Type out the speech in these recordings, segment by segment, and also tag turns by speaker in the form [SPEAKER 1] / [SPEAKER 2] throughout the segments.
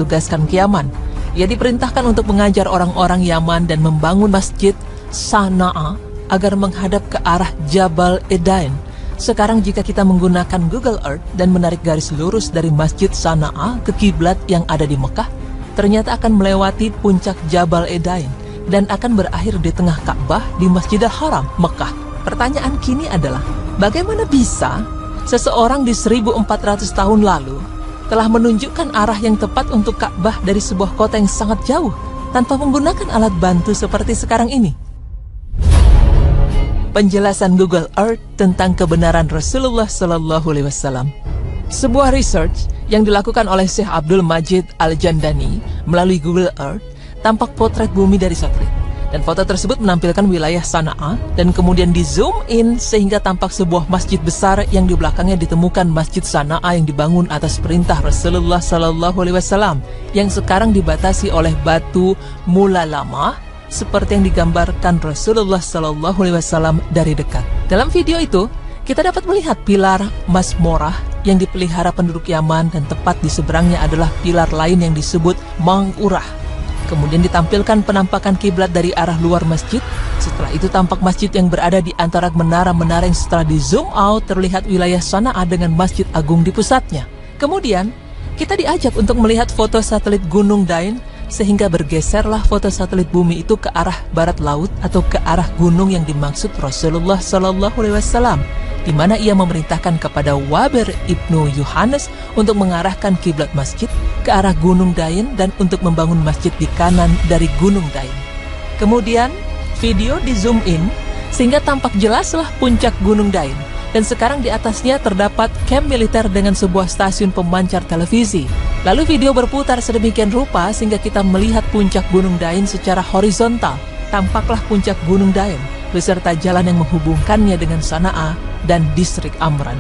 [SPEAKER 1] ditugaskan ke Yaman. Ia diperintahkan untuk mengajar orang-orang Yaman dan membangun masjid Sana'a agar menghadap ke arah Jabal Edain. Sekarang jika kita menggunakan Google Earth dan menarik garis lurus dari masjid Sana'a ke kiblat yang ada di Mekah, ternyata akan melewati puncak Jabal Edain dan akan berakhir di tengah Ka'bah di Masjidil Haram, Mekah. Pertanyaan kini adalah, bagaimana bisa seseorang di 1400 tahun lalu telah menunjukkan arah yang tepat untuk Ka'bah dari sebuah kota yang sangat jauh tanpa menggunakan alat bantu seperti sekarang ini? Penjelasan Google Earth tentang kebenaran Rasulullah SAW. Sebuah research yang dilakukan oleh Syekh Abdul Majid Al-Jandani melalui Google Earth tampak potret bumi dari satelit. Dan foto tersebut menampilkan wilayah Sana'a dan kemudian di zoom in sehingga tampak sebuah masjid besar yang di belakangnya ditemukan Masjid Sana'a yang dibangun atas perintah Rasulullah SAW yang sekarang dibatasi oleh batu mulalamah seperti yang digambarkan Rasulullah SAW dari dekat. Dalam video itu, kita dapat melihat pilar Masmorah yang dipelihara penduduk Yaman dan tepat di seberangnya adalah pilar lain yang disebut Mang'urah. Kemudian ditampilkan penampakan kiblat dari arah luar masjid. Setelah itu tampak masjid yang berada di antara menara-menara yang setelah di zoom out terlihat wilayah Sana'a dengan Masjid Agung di pusatnya. Kemudian, kita diajak untuk melihat foto satelit Gunung Dain sehingga bergeserlah foto satelit bumi itu ke arah barat laut atau ke arah gunung yang dimaksud Rasulullah SAW, di mana ia memerintahkan kepada Wabir ibnu Yohanes untuk mengarahkan kiblat masjid ke arah Gunung Dain dan untuk membangun masjid di kanan dari Gunung Dain. Kemudian, video di zoom in sehingga tampak jelaslah puncak Gunung Dain. Dan sekarang di atasnya terdapat kamp militer dengan sebuah stasiun pemancar televisi. Lalu video berputar sedemikian rupa sehingga kita melihat puncak Gunung Dain secara horizontal. Tampaklah puncak Gunung Dain beserta jalan yang menghubungkannya dengan Sana'a dan distrik Amran.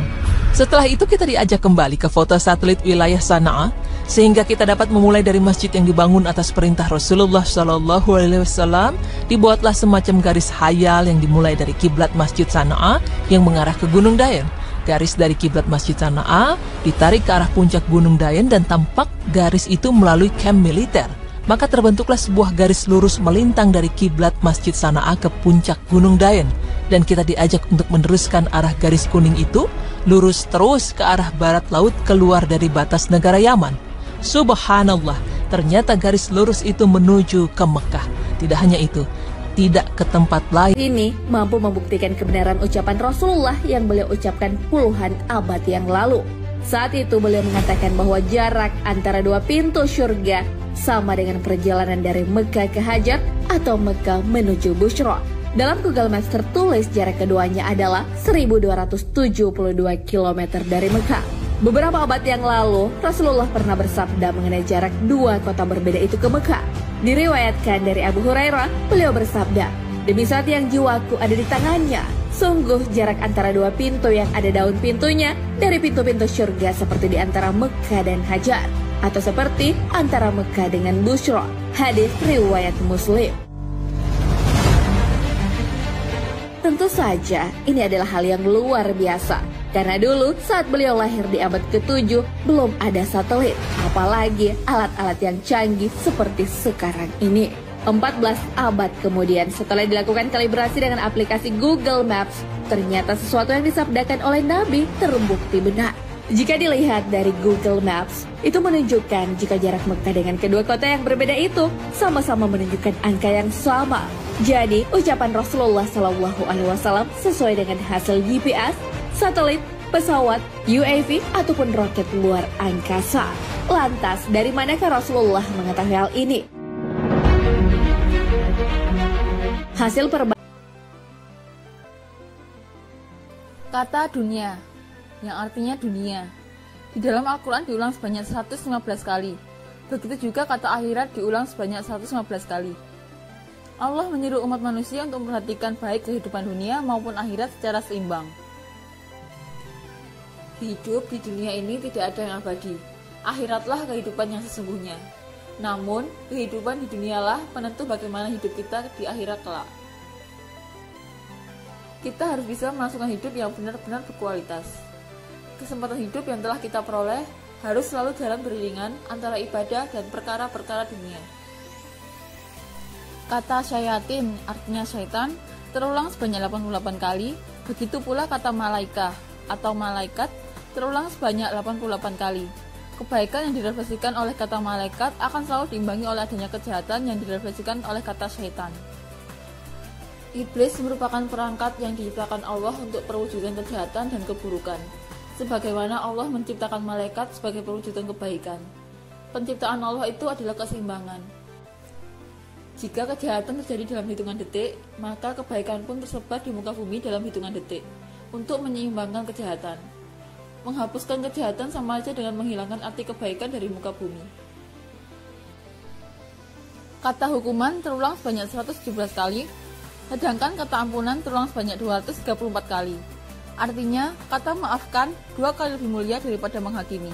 [SPEAKER 1] Setelah itu kita diajak kembali ke foto satelit wilayah Sana'a sehingga kita dapat memulai dari masjid yang dibangun atas perintah Rasulullah SAW. Dibuatlah semacam garis hayal yang dimulai dari kiblat Masjid Sana'a yang mengarah ke Gunung Dain. Garis dari kiblat Masjid Sana'a ditarik ke arah puncak Gunung Dain dan tampak garis itu melalui kamp militer. Maka terbentuklah sebuah garis lurus melintang dari kiblat Masjid Sana'a ke puncak Gunung Dain. Dan kita diajak untuk meneruskan arah garis kuning itu lurus terus ke arah barat laut keluar dari batas negara Yaman. Subhanallah, ternyata garis lurus itu menuju ke Mekah. Tidak hanya itu, tidak ke tempat lain.
[SPEAKER 2] Ini mampu membuktikan kebenaran ucapan Rasulullah yang beliau ucapkan puluhan abad yang lalu. Saat itu beliau mengatakan bahwa jarak antara dua pintu surga sama dengan perjalanan dari Mekah ke Hajar atau Mekah menuju Bushra. Dalam Google Maps tertulis jarak keduanya adalah 1272 km dari Mekah. Beberapa abad yang lalu, Rasulullah pernah bersabda mengenai jarak dua kota berbeda itu ke Mekah. Diriwayatkan dari Abu Hurairah, beliau bersabda, "Demi saat yang jiwaku ada di tangannya, sungguh jarak antara dua pintu yang ada daun pintunya dari pintu-pintu surga seperti di antara Mekah dan Hajar, atau seperti antara Mekah dengan Bushra." Hadis riwayat Muslim. Tentu saja, ini adalah hal yang luar biasa. Karena dulu saat beliau lahir di abad ke-7 belum ada satelit, apalagi alat-alat yang canggih seperti sekarang ini. 14 abad kemudian setelah dilakukan kalibrasi dengan aplikasi Google Maps, ternyata sesuatu yang disabdakan oleh Nabi terbukti benar. Jika dilihat dari Google Maps, itu menunjukkan jika jarak Mekah dengan kedua kota yang berbeda itu sama-sama menunjukkan angka yang sama. Jadi, ucapan Rasulullah SAW sesuai dengan hasil GPS, satelit, pesawat, UAV, ataupun roket luar angkasa. Lantas, dari manakah Rasulullah mengetahui hal ini? Hasil
[SPEAKER 3] Kata dunia, yang artinya dunia, di dalam Al-Quran diulang sebanyak 115 kali. Begitu juga kata akhirat diulang sebanyak 115 kali. Allah menyuruh umat manusia untuk memperhatikan baik kehidupan dunia maupun akhirat secara seimbang. Hidup di dunia ini tidak ada yang abadi. Akhiratlah kehidupan yang sesungguhnya. Namun, kehidupan di dunialah penentu bagaimana hidup kita di akhirat kelak. Kita harus bisa melangsungkan hidup yang benar-benar berkualitas. Kesempatan hidup yang telah kita peroleh harus selalu dalam beriringan antara ibadah dan perkara-perkara dunia. Kata syayatin artinya syaitan terulang sebanyak 88 kali, begitu pula kata malaikah atau malaikat terulang sebanyak 88 kali. Kebaikan yang direfleksikan oleh kata malaikat akan selalu diimbangi oleh adanya kejahatan yang direfleksikan oleh kata syaitan. Iblis merupakan perangkat yang diciptakan Allah untuk perwujudan kejahatan dan keburukan, sebagaimana Allah menciptakan malaikat sebagai perwujudan kebaikan. Penciptaan Allah itu adalah keseimbangan. Jika kejahatan terjadi dalam hitungan detik, maka kebaikan pun tersebar di muka bumi dalam hitungan detik untuk menyeimbangkan kejahatan. Menghapuskan kejahatan sama aja dengan menghilangkan arti kebaikan dari muka bumi. Kata hukuman terulang sebanyak 117 kali, sedangkan kata ampunan terulang sebanyak 234 kali. Artinya, kata maafkan 2 kali lebih mulia daripada menghakimi.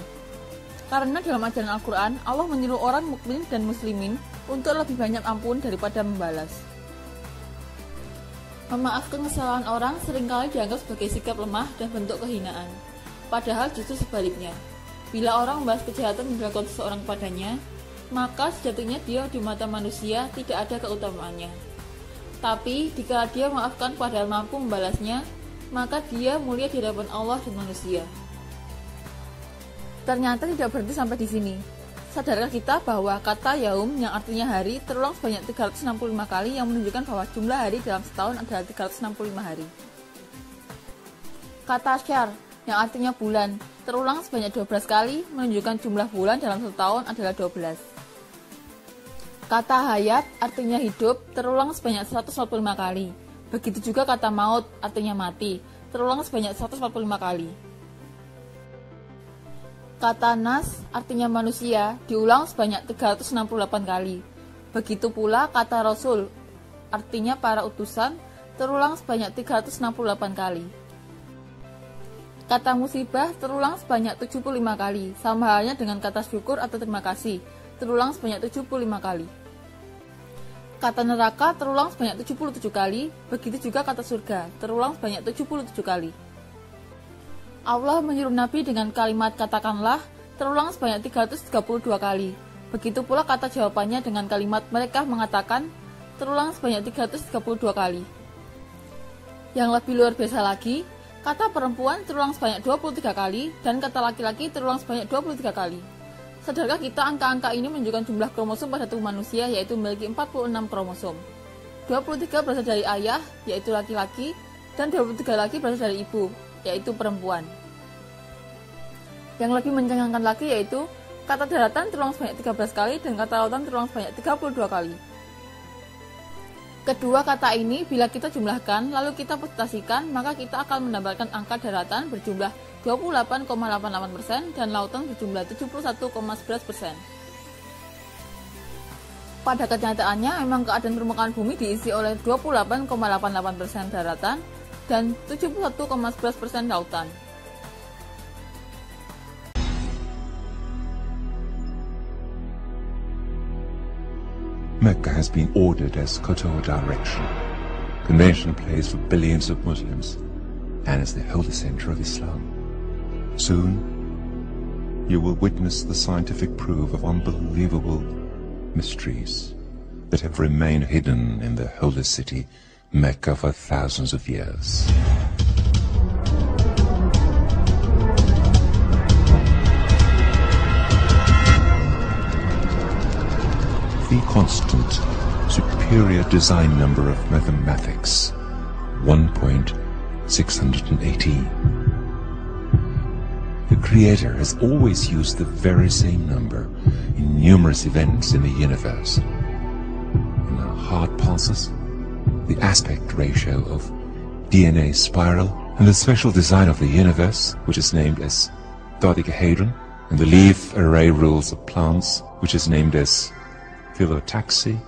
[SPEAKER 3] Karena dalam ajaran Al-Quran, Allah menyuruh orang mukmin dan muslimin untuk lebih banyak ampun daripada membalas. Memaafkan kesalahan orang seringkali dianggap sebagai sikap lemah dan bentuk kehinaan. Padahal justru sebaliknya. Bila orang membalas kejahatan yang dilakukan seseorang padanya, maka sejatinya dia di mata manusia tidak ada keutamaannya. Tapi, jika dia memaafkan padahal mampu membalasnya, maka dia mulia di hadapan Allah dan manusia. Ternyata tidak berhenti sampai di sini. Sadarkah kita bahwa kata yaum yang artinya hari terulang sebanyak 365 kali yang menunjukkan bahwa jumlah hari dalam setahun adalah 365 hari. Kata syahr yang artinya bulan terulang sebanyak 12 kali menunjukkan jumlah bulan dalam satu tahun adalah 12. Kata hayat artinya hidup terulang sebanyak 145 kali. Begitu juga kata maut artinya mati terulang sebanyak 145 kali. Kata nas artinya manusia diulang sebanyak 368 kali. Begitu pula kata rasul artinya para utusan terulang sebanyak 368 kali. Kata musibah terulang sebanyak 75 kali, sama halnya dengan kata syukur atau terima kasih terulang sebanyak 75 kali. Kata neraka terulang sebanyak 77 kali, begitu juga kata surga terulang sebanyak 77 kali. Allah menyuruh Nabi dengan kalimat katakanlah terulang sebanyak 332 kali. Begitu pula kata jawabannya dengan kalimat mereka mengatakan terulang sebanyak 332 kali. Yang lebih luar biasa lagi, kata perempuan terulang sebanyak 23 kali dan kata laki-laki terulang sebanyak 23 kali. Sadarkah kita angka-angka ini menunjukkan jumlah kromosom pada tubuh manusia yaitu memiliki 46 kromosom. 23 berasal dari ayah yaitu laki-laki dan 23 lagi berasal dari ibu yaitu perempuan. Yang lebih mencengangkan lagi yaitu kata daratan terulang sebanyak 13 kali dan kata lautan terulang sebanyak 32 kali. Kedua kata ini bila kita jumlahkan lalu kita presentasikan maka kita akan mendapatkan angka daratan berjumlah 28,88% dan lautan berjumlah 71,11%. Pada kenyataannya memang keadaan permukaan bumi diisi oleh 28,88% daratan dan 71,11% lautan.
[SPEAKER 4] Mecca has been ordered as Qibla direction, conventional place for billions of Muslims, and as the holy center of Islam. Soon, you will witness the scientific proof of unbelievable mysteries that have remained hidden in the holy city, Mecca, for thousands of years. The constant, superior design number of mathematics, 1.618. The Creator has always used the very same number in numerous events in the universe. In the heart pulses, the aspect ratio of DNA spiral, and the special design of the universe, which is named as dodecahedron, and the leaf array rules of plants, which is named as phyllotaxy,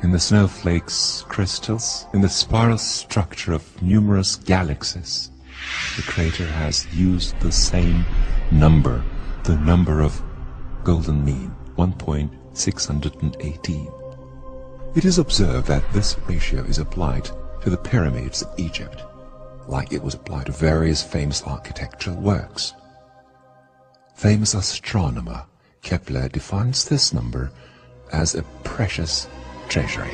[SPEAKER 4] in the snowflakes crystals, in the spiral structure of numerous galaxies. The Creator has used the same number, the number of golden mean, 1.618. It is observed that this ratio is applied to the pyramids of Egypt, like it was applied to various famous architectural works. famous astronomer Kepler defines this number as a precious treasury.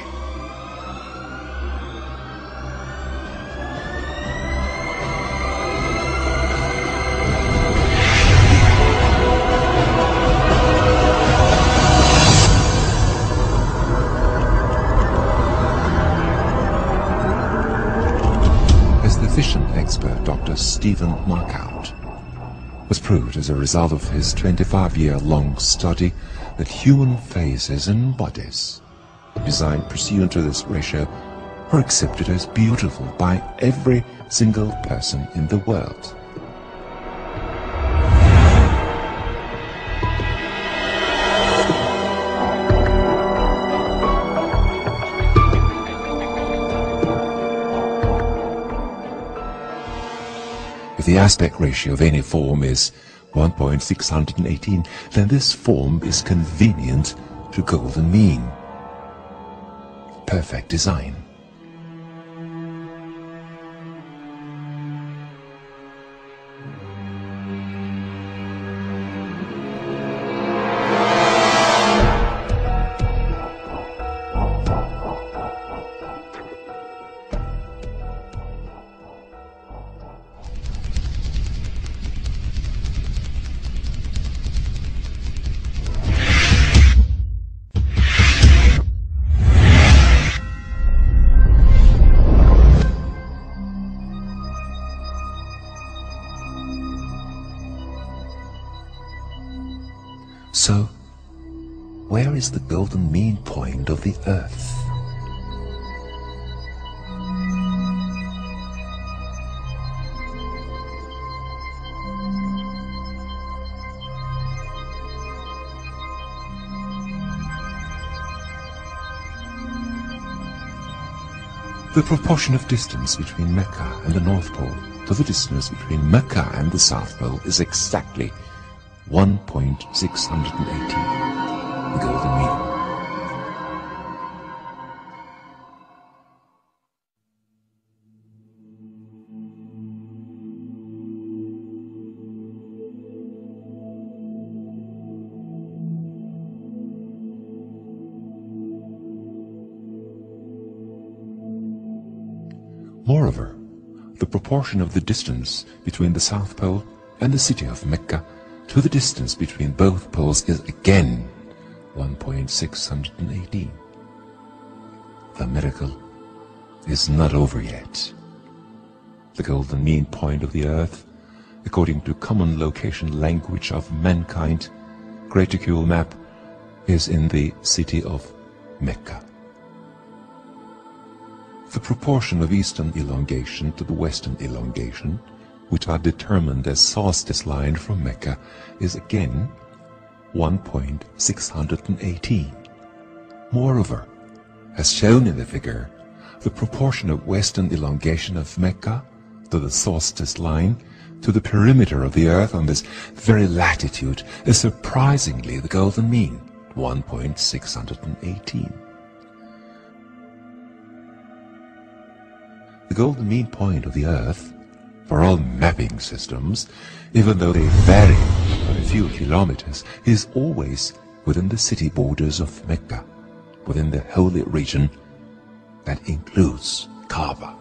[SPEAKER 4] Vision expert Dr. Stephen Markout was proved as a result of his 25-year-long study that human faces and bodies designed pursuant to this ratio are accepted as beautiful by every single person in the world. If the aspect ratio of any form is 1.618, then this form is convenient to golden mean. Perfect design. So, where is the golden mean point of the Earth? The proportion of distance between Mecca and the North Pole to the distance between Mecca and the South Pole is exactly 1.618, the golden mean. Moreover, the proportion of the distance between the South Pole and the city of Mecca to the distance between both poles is again 1.618. The miracle is not over yet. The golden mean point of the Earth, according to common location language of mankind, graticule map, is in the city of Mecca. The proportion of eastern elongation to the western elongation, which are determined as solstice line from Mecca, is again 1.618. Moreover, as shown in the figure, the proportion of western elongation of Mecca to the solstice line to the perimeter of the Earth on this very latitude is surprisingly the golden mean, 1.618. The golden mean point of the Earth for all mapping systems, even though they vary by a few kilometers, is always within the city borders of Mecca, within the holy region that includes Kaaba.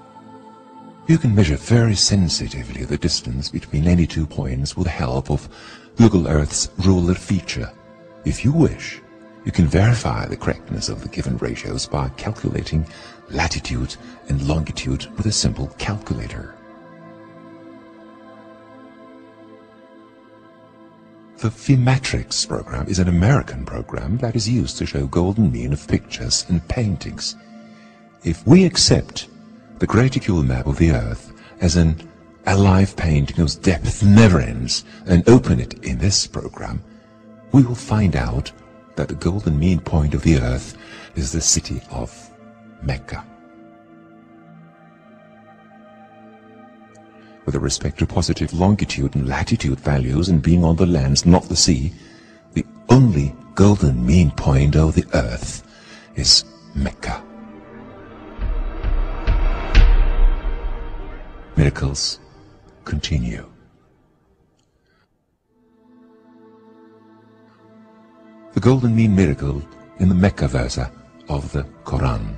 [SPEAKER 4] You can measure very sensitively the distance between any 2 points with the help of Google Earth's ruler feature. If you wish, you can verify the correctness of the given ratios by calculating latitude and longitude with a simple calculator. The Phematrix program is an American program that is used to show golden mean of pictures and paintings. If we accept the graticule map of the Earth as an alive painting whose depth never ends and open it in this program, we will find out that the golden mean point of the Earth is the city of Mecca. With respect to positive longitude and latitude values and being on the lands, not the sea, the only golden mean point of the Earth is Mecca. Miracles continue. the golden mean miracle in the Mecca verse of the Quran.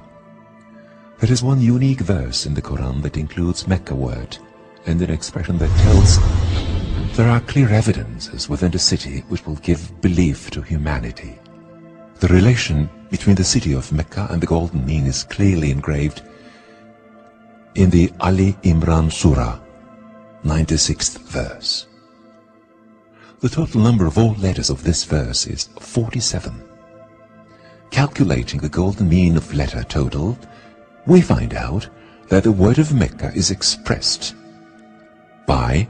[SPEAKER 4] There is one unique verse in the Quran that includes Mecca word and an expression that tells there are clear evidences within the city which will give belief to humanity. The relation between the city of Mecca and the golden mean is clearly engraved in the Ali Imran Surah, 96th verse. The total number of all letters of this verse is 47. Calculating the golden mean of letter total, we find out that the word of Mecca is expressed by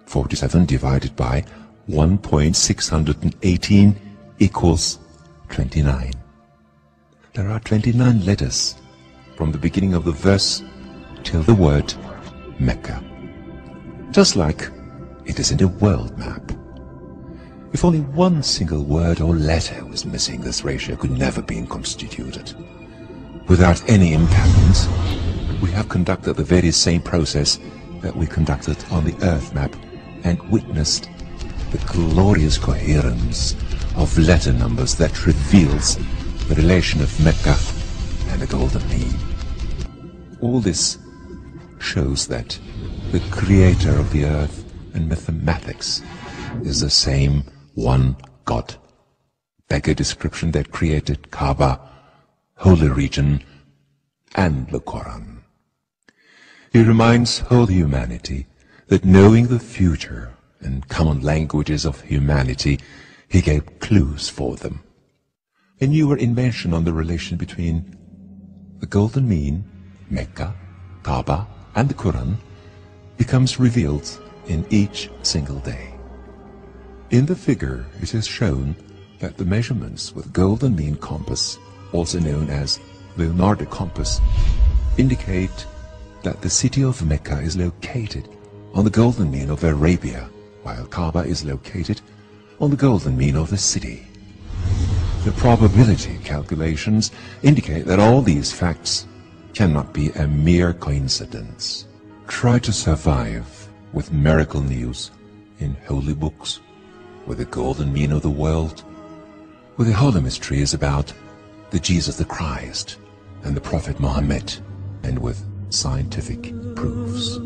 [SPEAKER 4] 47 divided by 1.618 equals 29. There are 29 letters from the beginning of the verse till the word Mecca. Just like it is in a world map. If only one single word or letter was missing, this ratio could never be constituted. Without any imbalance, we have conducted the very same process that we conducted on the Earth map and witnessed the glorious coherence of letter numbers that reveals the relation of Mecca and the golden mean. All this shows that the creator of the earth and mathematics is the same one God. Beg a description that created Kaaba, holy region, and the Quran. He reminds whole humanity that knowing the future and common languages of humanity, he gave clues for them. A newer invention on the relation between the golden mean, Mecca, Kaaba, and the Quran becomes revealed in each single day. In the figure, it is shown that the measurements with golden mean compass, also known as Leonardo compass, indicate that the city of Mecca is located on the golden mean of Arabia, while Kaaba is located on the golden mean of the city. The probability calculations indicate that all these facts cannot be a mere coincidence. Try to survive with miracle news in holy books, with the golden mean of the world, with the holy mysteries about the Jesus the Christ and the Prophet Muhammad, and with scientific proofs.